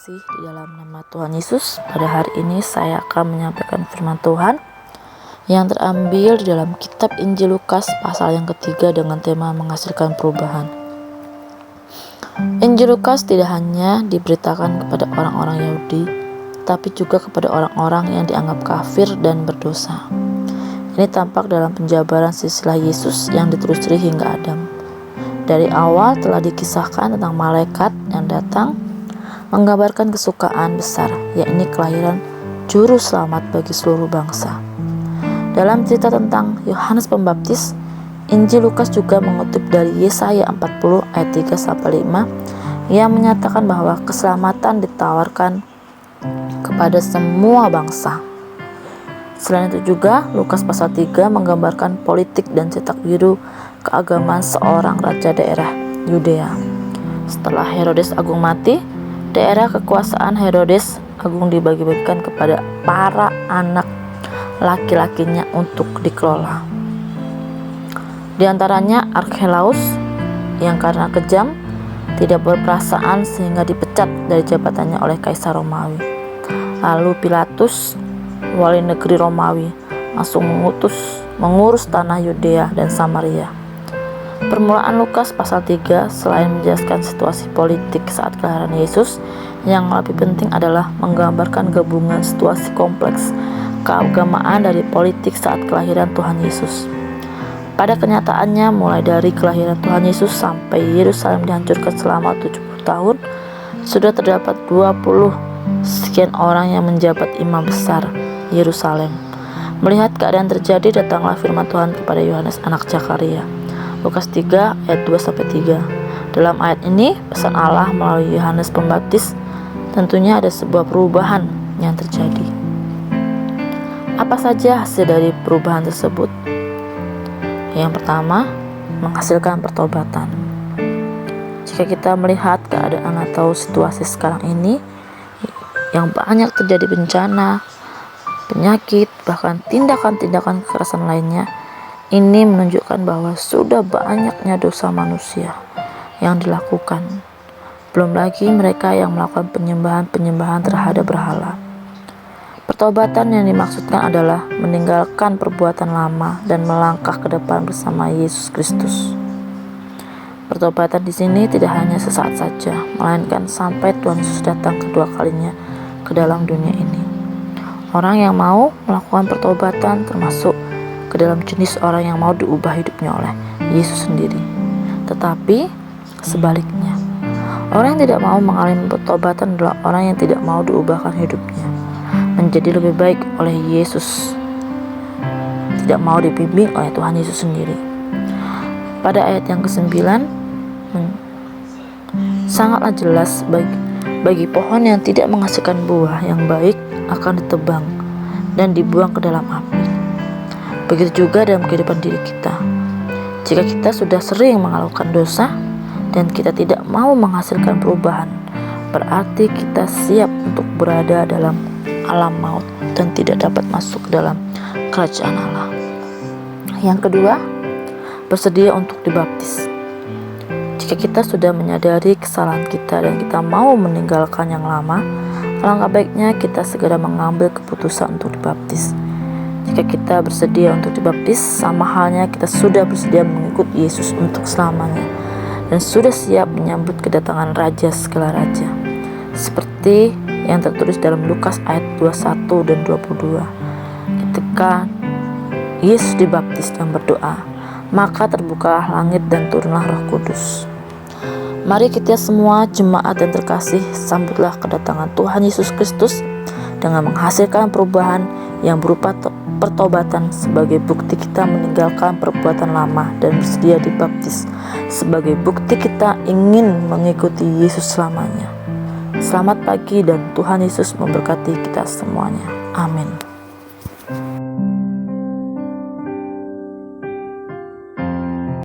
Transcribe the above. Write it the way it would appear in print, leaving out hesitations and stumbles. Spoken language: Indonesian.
kasih di dalam nama Tuhan Yesus. Pada hari ini saya akan menyampaikan firman Tuhan yang terambil di dalam kitab Injil Lukas pasal yang ketiga dengan tema menghasilkan perubahan. Injil Lukas tidak hanya diberitakan kepada orang-orang Yahudi, tapi juga kepada orang-orang yang dianggap kafir dan berdosa. Ini tampak dalam penjabaran silsilah Yesus yang ditelusuri hingga Adam. Dari awal telah dikisahkan tentang malaikat yang datang menggambarkan kesukaan besar, yakni kelahiran juru selamat bagi seluruh bangsa. Dalam cerita tentang Yohanes Pembaptis, Injil Lukas juga mengutip dari Yesaya 40 ayat 3-5 yang menyatakan bahwa keselamatan ditawarkan kepada semua bangsa. Selain itu juga Lukas pasal 3 menggambarkan politik dan cetak biru keagamaan seorang raja daerah Yudea. Setelah Herodes Agung mati, daerah kekuasaan Herodes Agung dibagi-bagikan kepada para anak laki-lakinya untuk dikelola. Di antaranya Archelaus yang karena kejam tidak berperasaan sehingga dipecat dari jabatannya oleh Kaisar Romawi. Lalu Pilatus, wali negeri Romawi, langsung mengurus tanah Yudea dan Samaria. Permulaan Lukas pasal 3 selain menjelaskan situasi politik saat kelahiran Yesus, yang lebih penting adalah menggambarkan gabungan situasi kompleks keagamaan dari politik saat kelahiran Tuhan Yesus. Pada kenyataannya, mulai dari kelahiran Tuhan Yesus sampai Yerusalem dihancurkan selama 70 tahun, sudah terdapat 20 sekian orang yang menjabat imam besar Yerusalem. Melihat keadaan terjadi, datanglah firman Tuhan kepada Yohanes anak Zakaria. Lukas 3 ayat 2-3. Dalam ayat ini, pesan Allah melalui Yohanes Pembaptis tentunya ada sebuah perubahan yang terjadi. Apa saja hasil dari perubahan tersebut? Yang pertama, menghasilkan pertobatan. Jika kita melihat keadaan atau situasi sekarang ini yang banyak terjadi bencana, penyakit, bahkan tindakan-tindakan kekerasan lainnya, ini menunjukkan bahwa sudah banyaknya dosa manusia yang dilakukan. Belum lagi mereka yang melakukan penyembahan terhadap berhala. Pertobatan yang dimaksudkan adalah meninggalkan perbuatan lama dan melangkah ke depan bersama Yesus Kristus. Pertobatan di sini tidak hanya sesaat saja, melainkan sampai Tuhan Yesus datang kedua kalinya ke dalam dunia ini. Orang yang mau melakukan pertobatan termasuk ke dalam jenis orang yang mau diubah hidupnya oleh Yesus sendiri. Tetapi sebaliknya, orang yang tidak mau mengalami pertobatan adalah orang yang tidak mau diubahkan hidupnya menjadi lebih baik oleh Yesus, tidak mau dibimbing oleh Tuhan Yesus sendiri. Pada ayat yang ke-9 sangatlah jelas bagi pohon yang tidak menghasilkan buah yang baik akan ditebang dan dibuang ke dalam api. Begitu juga dalam kehidupan diri kita. Jika kita sudah sering melakukan dosa dan kita tidak mau menghasilkan perubahan, berarti kita siap untuk berada dalam alam maut dan tidak dapat masuk ke dalam kerajaan Allah. Yang kedua, bersedia untuk dibaptis. Jika kita sudah menyadari kesalahan kita dan kita mau meninggalkan yang lama, alangkah baiknya kita segera mengambil keputusan untuk dibaptis. Jika kita bersedia untuk dibaptis, sama halnya kita sudah bersedia mengikut Yesus untuk selamanya dan sudah siap menyambut kedatangan Raja segala Raja. Seperti yang tertulis dalam Lukas ayat 21 dan 22. Ketika Yesus dibaptis dan berdoa, maka terbukalah langit dan turunlah Roh Kudus. Mari kita semua jemaat yang terkasih, sambutlah kedatangan Tuhan Yesus Kristus dengan menghasilkan perubahan yang berupa pertobatan sebagai bukti kita meninggalkan perbuatan lama dan bersedia dibaptis sebagai bukti kita ingin mengikuti Yesus selamanya. Selamat pagi dan Tuhan Yesus memberkati kita semuanya. Amin.